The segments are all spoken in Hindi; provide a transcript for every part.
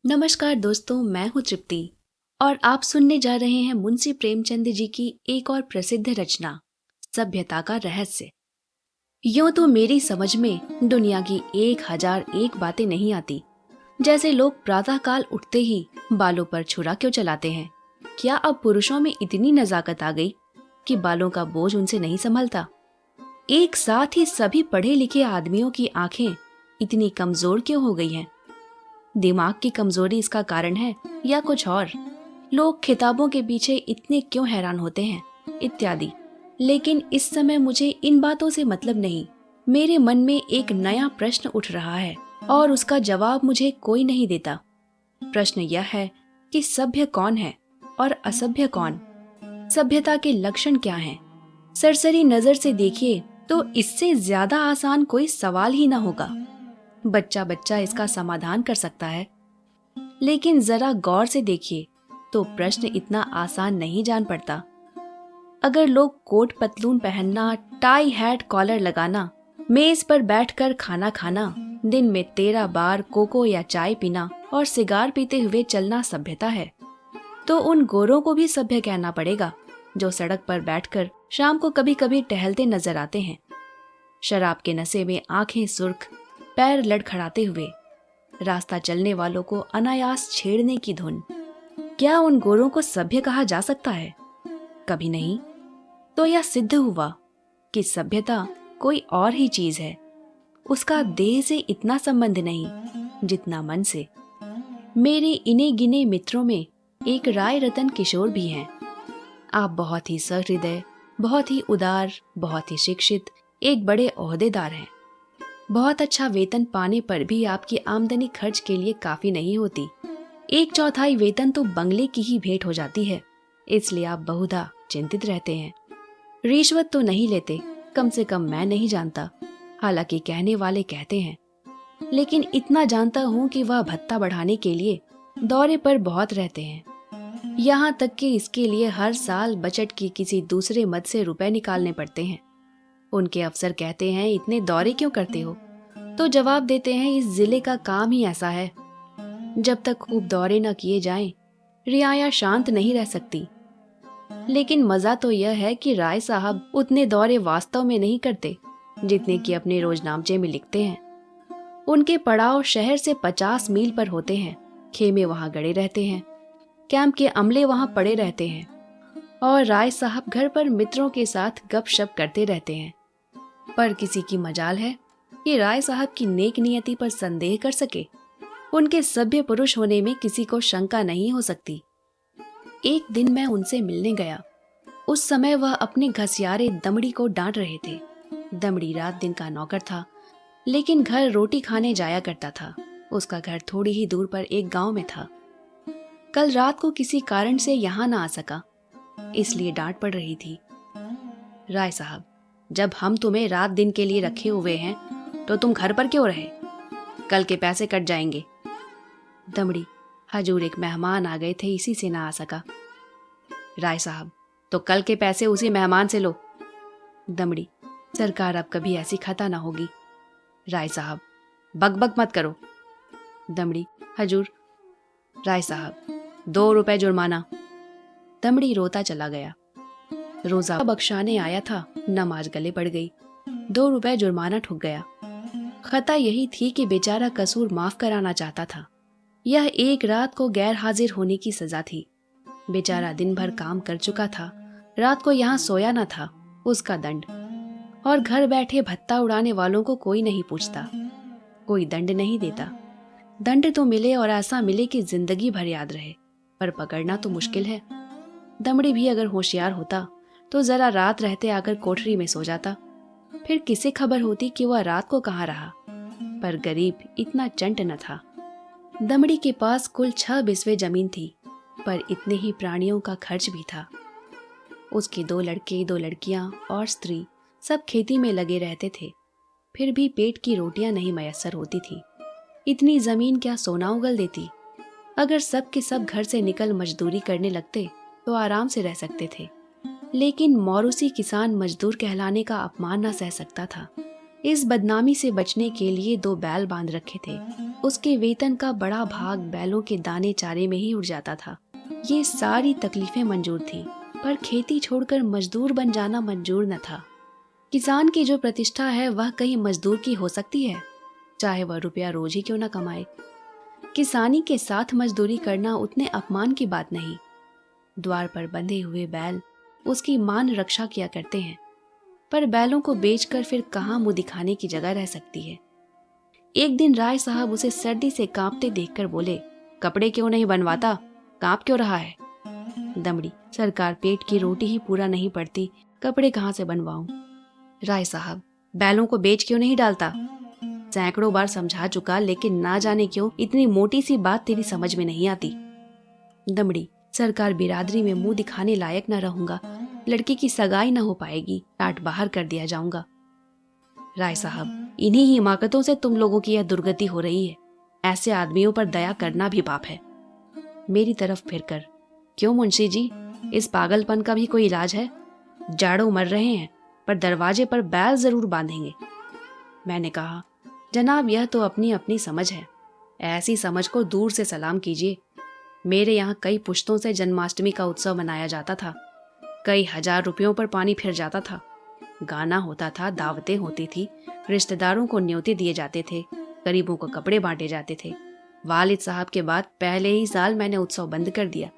नमस्कार दोस्तों, मैं हूँ तृप्ति और आप सुनने जा रहे हैं मुंशी प्रेमचंद जी की एक और प्रसिद्ध रचना सभ्यता का रहस्य। यूं तो मेरी समझ में दुनिया की 1001 बातें नहीं आती। जैसे लोग प्रातःकाल उठते ही बालों पर छुरा क्यों चलाते हैं। क्या अब पुरुषों में इतनी नजाकत आ गई कि बालों का बोझ उनसे नहीं संभलता। एक साथ ही सभी पढ़े लिखे आदमियों की आंखें इतनी कमजोर क्यों हो गई हैं। दिमाग की कमजोरी इसका कारण है या कुछ और। लोग किताबों के पीछे इतने क्यों हैरान होते हैं, इत्यादि। लेकिन इस समय मुझे इन बातों से मतलब नहीं। मेरे मन में एक नया प्रश्न उठ रहा है और उसका जवाब मुझे कोई नहीं देता। प्रश्न यह है कि सभ्य कौन है और असभ्य कौन। सभ्यता के लक्षण क्या हैं? सरसरी नजर से देखिए तो इससे ज्यादा आसान कोई सवाल ही ना होगा। बच्चा बच्चा इसका समाधान कर सकता है। लेकिन जरा गौर से देखिए तो प्रश्न इतना आसान नहीं जान पड़ता। अगर लोग कोट पतलून पहनना, टाई हैट कॉलर लगाना, मेज पर बैठकर खाना खाना, दिन में 13 बार कोको या चाय पीना और सिगार पीते हुए चलना सभ्यता है, तो उन गोरों को भी सभ्य कहना पड़ेगा जो सड़क पर बैठकर शाम को कभी कभी टहलते नजर आते हैं। शराब के नशे में आंखें सुर्ख, पैर लड़खड़ाते हुए, रास्ता चलने वालों को अनायास छेड़ने की धुन। क्या उन गोरों को सभ्य कहा जा सकता है? कभी नहीं। तो यह सिद्ध हुआ कि सभ्यता कोई और ही चीज है। उसका देह से इतना संबंध नहीं जितना मन से। मेरे इने गिने मित्रों में एक राय रतन किशोर भी हैं। आप बहुत ही सहृदय, बहुत ही उदार, बहुत ही शिक्षित, एक बड़े ओहदेदार हैं। बहुत अच्छा वेतन पाने पर भी आपकी आमदनी खर्च के लिए काफी नहीं होती। 1/4 वेतन तो बंगले की ही भेंट हो जाती है, इसलिए आप बहुधा चिंतित रहते हैं। रिश्वत तो नहीं लेते, कम से कम मैं नहीं जानता, हालांकि कहने वाले कहते हैं। लेकिन इतना जानता हूँ कि वह भत्ता बढ़ाने के लिए दौरे पर बहुत रहते हैं। यहाँ तक कि इसके लिए हर साल बजट की किसी दूसरे मद से रुपए निकालने पड़ते हैं। उनके अफसर कहते हैं, इतने दौरे क्यों करते हो? तो जवाब देते हैं, इस जिले का काम ही ऐसा है। जब तक खूब दौरे न किए जाएं, रियाया शांत नहीं रह सकती। लेकिन मजा तो यह है कि राय साहब उतने दौरे वास्तव में नहीं करते जितने कि अपने रोजनामचे में लिखते हैं। उनके पड़ाव शहर से 50 मील पर होते हैं। खेमे वहां गड़े रहते हैं, कैंप के अमले वहां पड़े रहते हैं और राय साहब घर पर मित्रों के साथ गपशप करते रहते हैं। पर किसी की मजाल है कि राय साहब की नेक नियति पर संदेह कर सके। उनके सभ्य पुरुष होने में किसी को शंका नहीं हो सकती। एक दिन मैं उनसे मिलने गया। उस समय वह अपने घसियारे दमड़ी को डांट रहे थे। दमड़ी रात दिन का नौकर था, लेकिन घर रोटी खाने जाया करता था। उसका घर थोड़ी ही दूर पर एक गांव में था। कल रात को किसी कारण से यहाँ ना आ सका, इसलिए डांट पड़ रही थी। राय साहब, जब हम तुम्हें रात दिन के लिए रखे हुए हैं तो तुम घर पर क्यों रहे? कल के पैसे कट जाएंगे। दमड़ी, हजूर एक मेहमान आ गए थे, इसी से ना आ सका। राय साहब, तो कल के पैसे उसी मेहमान से लो। दमड़ी, सरकार अब कभी ऐसी खता ना होगी। राय साहब, बकबक मत करो। दमड़ी, हजूर। राय साहब, 2 रुपए जुर्माना। दमड़ी रोता चला गया। रोजा बख्शाने आया था, नमाज गले पड़ गई। 2 रुपए जुर्माना ठुक गया। खता यही थी कि बेचारा कसूर माफ कराना चाहता था। यह एक रात को गैर हाजिर होने की सजा थी। बेचारा दिन भर काम कर चुका था, रात को यहाँ सोया न था, उसका दंड। और घर बैठे भत्ता उड़ाने वालों को कोई नहीं पूछता, कोई दंड नहीं देता। दंड तो मिले और ऐसा मिले कि जिंदगी भर याद रहे, पर पकड़ना तो मुश्किल है। दमड़ी भी अगर होशियार होता तो जरा रात रहते आकर कोठरी में सो जाता, फिर किसे खबर होती कि वह रात को कहाँ रहा। पर गरीब इतना चंट न था। दमड़ी के पास कुल 6 बिस्वे जमीन थी, पर इतने ही प्राणियों का खर्च भी था। उसके 2 लड़के, 2 लड़कियां और स्त्री सब खेती में लगे रहते थे, फिर भी पेट की रोटियां नहीं मयस्सर होती थी। इतनी जमीन क्या सोना उगल देती? अगर सब के सब घर से निकल मजदूरी करने लगते तो आराम से रह सकते थे, लेकिन मौरूसी किसान मजदूर कहलाने का अपमान न सह सकता था। इस बदनामी से बचने के लिए 2 बैल बांध रखे थे। उसके वेतन का बड़ा भाग बैलों के दाने चारे में ही उड़ जाता था। ये सारी तकलीफें मंजूर थी, पर खेती छोड़कर मजदूर बन जाना मंजूर न था। किसान की जो प्रतिष्ठा है वह कहीं मजदूर की हो सकती है, चाहे वह रुपया रोज ही क्यों न कमाए। किसानी के साथ मजदूरी करना उतने अपमान की बात नहीं। द्वार पर बंधे हुए बैल उसकी मान रक्षा किया करते हैं, पर बैलों को बेचकर फिर कहाँ मुंह दिखाने की जगह रह सकती है। एक दिन राय साहब उसे सर्दी से कांपते देखकर बोले, कपड़े क्यों नहीं बनवाता, कांप क्यों रहा है? दमड़ी, सरकार पेट की रोटी ही पूरा नहीं पड़ती, कपड़े कहाँ से बनवाऊं? राय साहब, बैलों को बेच क्यों नहीं डालता? सैकड़ों बार समझा चुका, लेकिन ना जाने क्यों इतनी मोटी सी बात तेरी समझ में नहीं आती। दमड़ी, सरकार बिरादरी में मुंह दिखाने लायक न रहूंगा, लड़की की सगाई न हो पाएगी, टाट बाहर कर दिया जाऊंगा। राय साहब, इन्हीं हिमाकतों से तुम लोगों की यह दुर्गति हो रही है। ऐसे आदमियों पर दया करना भी पाप है। मेरी तरफ फिरकर, क्यों मुंशी जी, इस पागलपन का भी कोई इलाज है? जाड़ों मर रहे हैं, पर दरवाजे पर बैल जरूर बांधेंगे। मैंने कहा, जनाब, यह तो अपनी अपनी समझ है। ऐसी समझ को दूर से सलाम कीजिए। मेरे यहाँ कई पुश्तों से जन्माष्टमी का उत्सव मनाया जाता था। कई हजार रुपयों पर पानी फिर जाता था। गाना होता था, दावतें होती थी, रिश्तेदारों को न्योते दिए जाते थे, गरीबों को कपड़े बांटे जाते थे। वालिद साहब के बाद पहले ही साल मैंने उत्सव बंद कर दिया।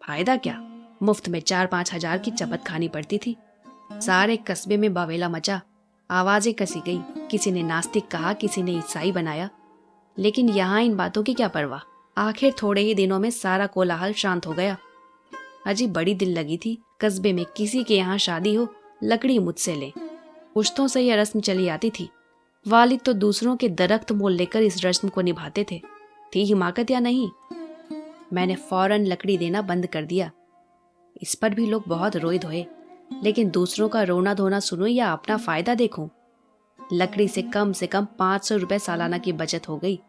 फायदा क्या? मुफ्त में 4-5 हजार की चपत खानी पड़ती थी। सारे कस्बे में बवेला मचा, आवाजें कसी गई, किसी ने नास्तिक कहा, किसी ने ईसाई बनाया। लेकिन यहाँ इन बातों की क्या परवाह। आखिर थोड़े ही दिनों में सारा कोलाहल शांत हो गया। अजी बड़ी दिल लगी थी, कस्बे में किसी के यहाँ शादी हो, लकड़ी मुझसे ले। पुश्तों से यह रस्म चली आती थी। वालिद तो दूसरों के दरख्त मोल लेकर इस रस्म को निभाते थे। थी हिमाकत या नहीं? मैंने फौरन लकड़ी देना बंद कर दिया। इस पर भी लोग बहुत रोए धोए, लेकिन दूसरों का रोना धोना सुनूं या अपना फायदा देखूं? लकड़ी से कम 500 रुपए सालाना की बचत हो गई।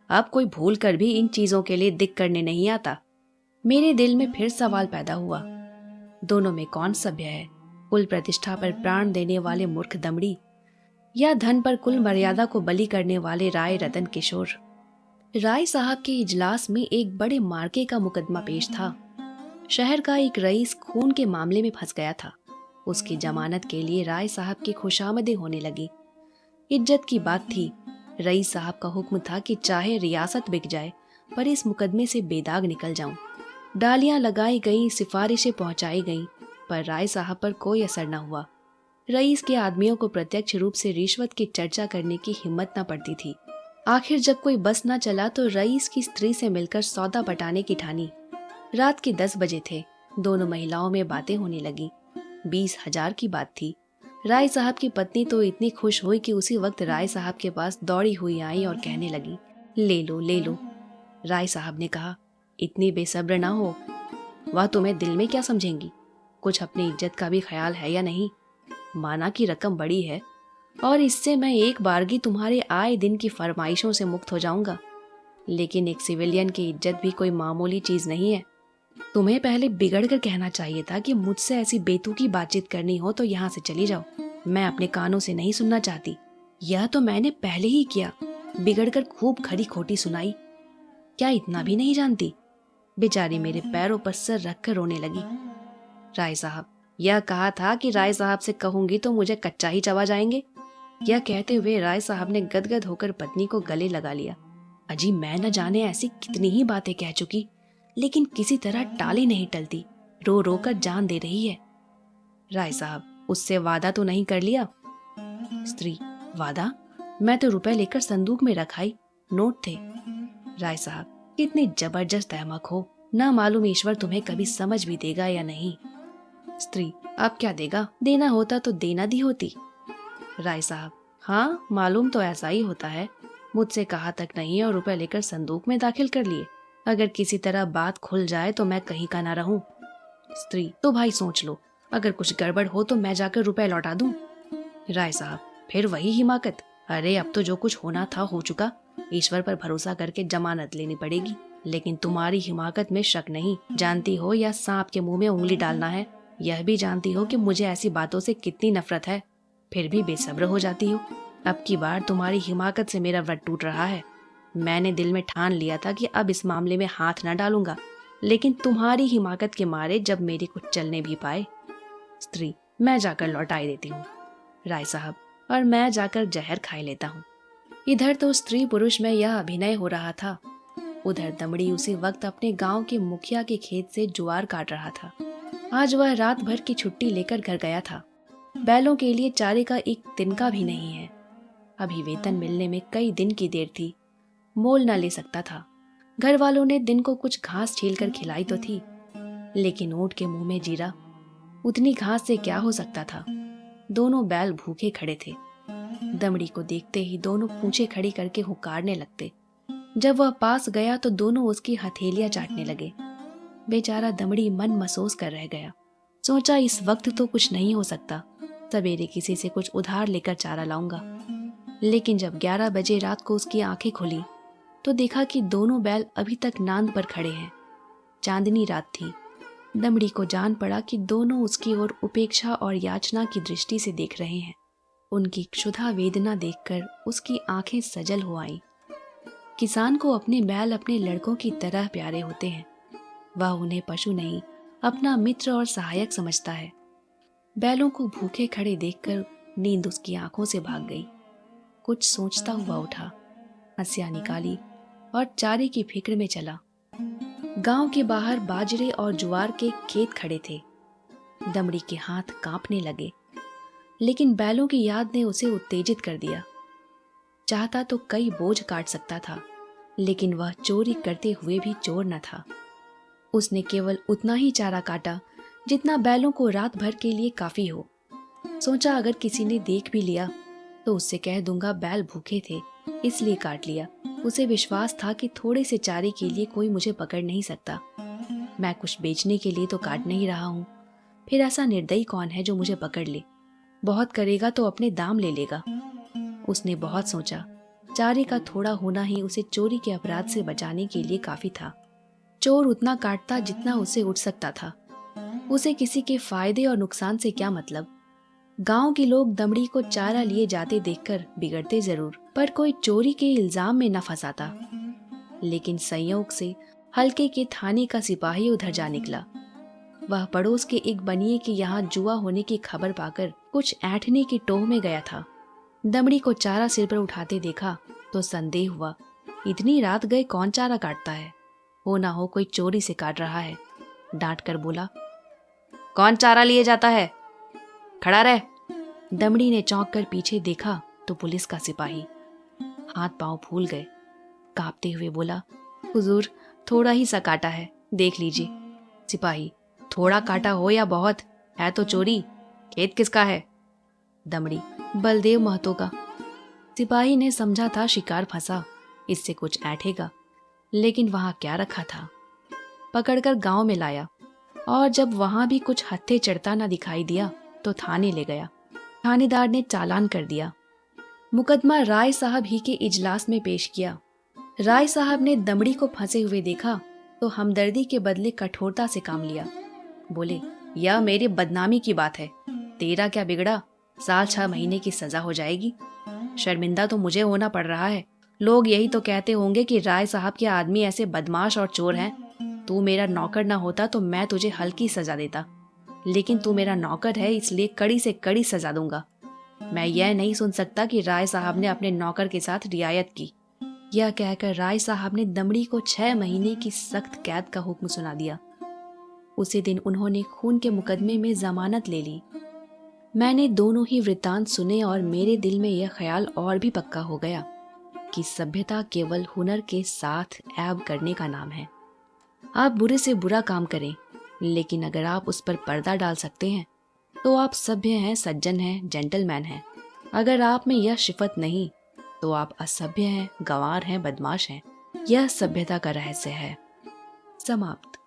अब कोई भूल कर भी इन चीजों के लिए दिक करने नहीं आता। मेरे दिल में फिर सवाल पैदा हुआ, दोनों में कौन सभ्य है? कुल प्रतिष्ठा पर प्राण देने वाले मूर्ख दमड़ी, या धन पर कुल मर्यादा को बलि करने वाले राय रतन किशोर? राय साहब के इजलास में एक बड़े मार्के का मुकदमा पेश था। शहर का एक रईस खून के मामले में फंस गया था। उसकी जमानत के लिए राय साहब की खुशामदें होने लगी। इज्जत की बात थी। रईस साहब का हुक्म था कि चाहे रियासत बिक जाए, पर इस मुकदमे से बेदाग निकल जाऊं। डालियां लगाई गईं, सिफारिशें पहुंचाई गईं, पर राय साहब पर कोई असर न हुआ। रईस के आदमियों को प्रत्यक्ष रूप से रिश्वत की चर्चा करने की हिम्मत न पड़ती थी। आखिर जब कोई बस न चला तो रईस की स्त्री से मिलकर सौदा पटाने की ठानी। रात के 10 बजे थे। दोनों महिलाओं में बातें होने लगी। 20 हजार की बात थी। राय साहब की पत्नी तो इतनी खुश हुई कि उसी वक्त राय साहब के पास दौड़ी हुई आई और कहने लगी, ले लो ले लो। राय साहब ने कहा, इतनी बेसब्र ना हो, वह तुम्हें दिल में क्या समझेंगी? कुछ अपनी इज्जत का भी ख्याल है या नहीं? माना की रकम बड़ी है, और इससे मैं एक बारगी तुम्हारे आए दिन की फरमाइशों से मुक्त हो जाऊंगा। लेकिन एक सिविलियन की इज्जत भी कोई मामूली चीज नहीं है। तुम्हें पहले बिगड़ कर कहना चाहिए था कि मुझसे ऐसी बेतुकी बातचीत करनी हो तो यहाँ से चली जाओ। मैं अपने कानों से नहीं सुनना चाहती। यह तो मैंने पहले ही किया, बिगड़कर खूब खरी खोटी सुनाई। क्या इतना भी नहीं जानती? बेचारी मेरे पैरों पर सर रखकर रोने लगी। राय साहब, यह कहा था कि राय साहब से कहूंगी तो मुझे कच्चा ही चबा जाएंगे। यह कहते हुए राय साहब ने गदगद होकर पत्नी को गले लगा लिया। अजी मैं न जाने ऐसी कितनी ही बातें कह चुकी, लेकिन किसी तरह टाली नहीं टलती, रो रो कर जान दे रही है। राय साहब, उससे वादा तो नहीं कर लिया? स्त्री, वादा? मैं तो रुपए लेकर संदूक में रखाई, नोट थे। राय साहब, कितनी जबरदस्त अहमक हो, ना मालूम ईश्वर तुम्हें कभी समझ भी देगा या नहीं। स्त्री, अब क्या देगा? देना होता तो देना दी होती। राय साहब, हाँ मालूम तो ऐसा ही होता है। मुझसे कहा तक नहीं और रुपए लेकर संदूक में दाखिल कर लिए। अगर किसी तरह बात खुल जाए तो मैं कहीं का ना रहूं। स्त्री, तो भाई सोच लो, अगर कुछ गड़बड़ हो तो मैं जाकर रुपए लौटा दूं। राय साहब, फिर वही हिमाकत। अरे अब तो जो कुछ होना था हो चुका। ईश्वर पर भरोसा करके जमानत लेनी पड़ेगी। लेकिन तुम्हारी हिमाकत में शक नहीं। जानती हो या सांप के मुंह में उंगली डालना है। यह भी जानती हो कि मुझे ऐसी बातों से कितनी नफरत है, फिर भी बेसब्र हो जाती हो। अब की बार तुम्हारी हिमाकत से मेरा व्रत टूट रहा है। मैंने दिल में ठान लिया था कि अब इस मामले में हाथ न डालूंगा, लेकिन तुम्हारी हिमाकत के मारे जब मेरे कुछ चलने भी पाए। स्त्री, मैं जाकर लौटाई देती हूँ राय साहब, और मैं जाकर जहर खाई लेता हूँ। इधर तो स्त्री पुरुष में यह अभिनय हो रहा था, उधर दमड़ी उसी वक्त अपने गांव के मुखिया के खेत से ज्वार काट रहा था। आज वह रात भर की छुट्टी लेकर घर गया था। बैलों के लिए चारे का एक तिनका भी नहीं है। अभी वेतन मिलने में कई दिन की देर थी, मोल न ले सकता था। घर वालों ने दिन को कुछ घास छीलकर खिलाई तो थी, लेकिन ऊंट के मुंह में जीरा, उतनी घास से क्या हो सकता था। दोनों बैल भूखे खड़े थे। दमड़ी को देखते ही दोनों पूंछें खड़ी करके हुंकारने लगते। जब वह पास गया तो दोनों उसकी हथेलियां चाटने लगे। बेचारा दमड़ी मन महसूस कर रह गया। सोचा इस वक्त तो कुछ नहीं हो सकता, सवेरे किसी से कुछ उधार लेकर चारा लाऊंगा। लेकिन जब 11 बजे रात को उसकी आंखें खुली तो देखा कि दोनों बैल अभी तक नांद पर खड़े हैं। चांदनी रात थी। दमड़ी को जान पड़ा कि दोनों उसकी ओर उपेक्षा और याचना की दृष्टि से देख रहे हैं। उनकी क्षुधा वेदना देखकर उसकी आंखें सजल हो आईं। किसान को अपने बैल अपने लड़कों की तरह प्यारे होते हैं। वह उन्हें पशु नहीं, अपना मित्र और सहायक समझता है। बैलों को भूखे खड़े देखकर नींद उसकी आंखों से भाग गई। कुछ सोचता हुआ उठा, हंसिया निकाली और चारे की फिक्र में चला। गांव के बाहर बाजरे और ज्वार के खेत खड़े थे। दमड़ी के हाथ कांपने लगे, लेकिन बैलों की याद ने उसे उत्तेजित कर दिया। चाहता तो कई बोझ काट सकता था, लेकिन वह चोरी करते हुए भी चोर न था। उसने केवल उतना ही चारा काटा जितना बैलों को रात भर के लिए काफी हो। सोचा अगर किसी ने देख भी लिया तो उससे कह दूंगा बैल भूखे थे इसलिए काट लिया। उसे विश्वास था कि थोड़े से चारे के लिए कोई मुझे पकड़ नहीं सकता। मैं कुछ बेचने के लिए तो काट नहीं रहा हूँ। फिर ऐसा निर्दयी कौन है जो मुझे पकड़ ले? बहुत करेगा तो अपने दाम ले लेगा। उसने बहुत सोचा। चारे का थोड़ा होना ही उसे चोरी के अपराध से बचाने के लिए काफी था। चोर उतना काटता जितना उसे उठ सकता था। उसे किसी के फायदे और नुकसान से क्या मतलब। गांव के लोग दमड़ी को चारा लिए जाते देखकर बिगड़ते जरूर, पर कोई चोरी के इल्जाम में न फंसाता। लेकिन संयोग से हल्के के थाने का सिपाही उधर जा निकला। वह पड़ोस के एक बनिए के यहाँ जुआ होने की खबर पाकर कुछ ऐंठने की टोह में गया था। दमड़ी को चारा सिर पर उठाते देखा तो संदेह हुआ। इतनी रात गए कौन चारा काटता है? हो ना हो कोई चोरी से काट रहा है। डांट कर बोला, कौन चारा लिए जाता है? खड़ा रह। दमड़ी ने चौंक कर पीछे देखा तो पुलिस का सिपाही। हाथ पांव फूल गए। कांपते हुए बोला, हुजूर थोड़ा ही सा काटा है, देख लीजिए। सिपाही, थोड़ा काटा हो या बहुत, है तो चोरी। खेत किसका है? दमड़ी, बलदेव महतो का। सिपाही ने समझा था शिकार फंसा, इससे कुछ ऐंठेगा, लेकिन वहां क्या रखा था। पकड़कर गांव में लाया और जब वहां भी कुछ हत्थे चढ़ता ना दिखाई दिया तो थाने ले गया। थानेदार ने चालान कर दिया। मुकदमा राय साहब ही के इजलास में पेश किया। राय साहब ने दमड़ी को फंसे हुए देखा तो हमदर्दी के बदले कठोरता से काम लिया। बोले, यह मेरी बदनामी की बात है, तेरा क्या बिगड़ा? साल 6 महीने की सजा हो जाएगी। शर्मिंदा तो मुझे होना पड़ रहा है। लोग यही तो कहते होंगे कि राय साहब के आदमी ऐसे बदमाश और चोर हैं। तू मेरा नौकर ना होता तो मैं तुझे हल्की सजा देता, लेकिन तू मेरा नौकर है इसलिए कड़ी से कड़ी सजा दूंगा। मैं यह नहीं सुन सकता कि राय साहब ने अपने नौकर के साथ रियायत की। यह कहकर राय साहब ने दमड़ी को 6 महीने की सख्त कैद का हुक्म सुना दिया। उसी दिन उन्होंने खून के मुकदमे में जमानत ले ली। मैंने दोनों ही वृत्तांत सुने और मेरे दिल में यह ख्याल और भी पक्का हो गया कि सभ्यता केवल हुनर के साथ ऐब करने का नाम है। आप बुरे से बुरा काम करें, लेकिन अगर आप उस पर पर्दा डाल सकते हैं तो आप सभ्य हैं, सज्जन हैं, जेंटलमैन हैं। अगर आप में यह सिफत नहीं तो आप असभ्य हैं, गंवार हैं, बदमाश हैं। यह सभ्यता का रहस्य है। समाप्त।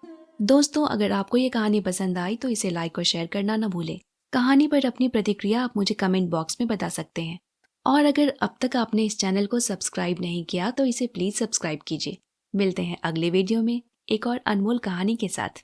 दोस्तों, अगर आपको ये कहानी पसंद आई तो इसे लाइक और शेयर करना न भूलें। कहानी पर अपनी प्रतिक्रिया आप मुझे कमेंट बॉक्स में बता सकते हैं। और अगर अब तक आपने इस चैनल को सब्सक्राइब नहीं किया तो इसे प्लीज सब्सक्राइब कीजिए। मिलते हैं अगले वीडियो में एक और अनमोल कहानी के साथ।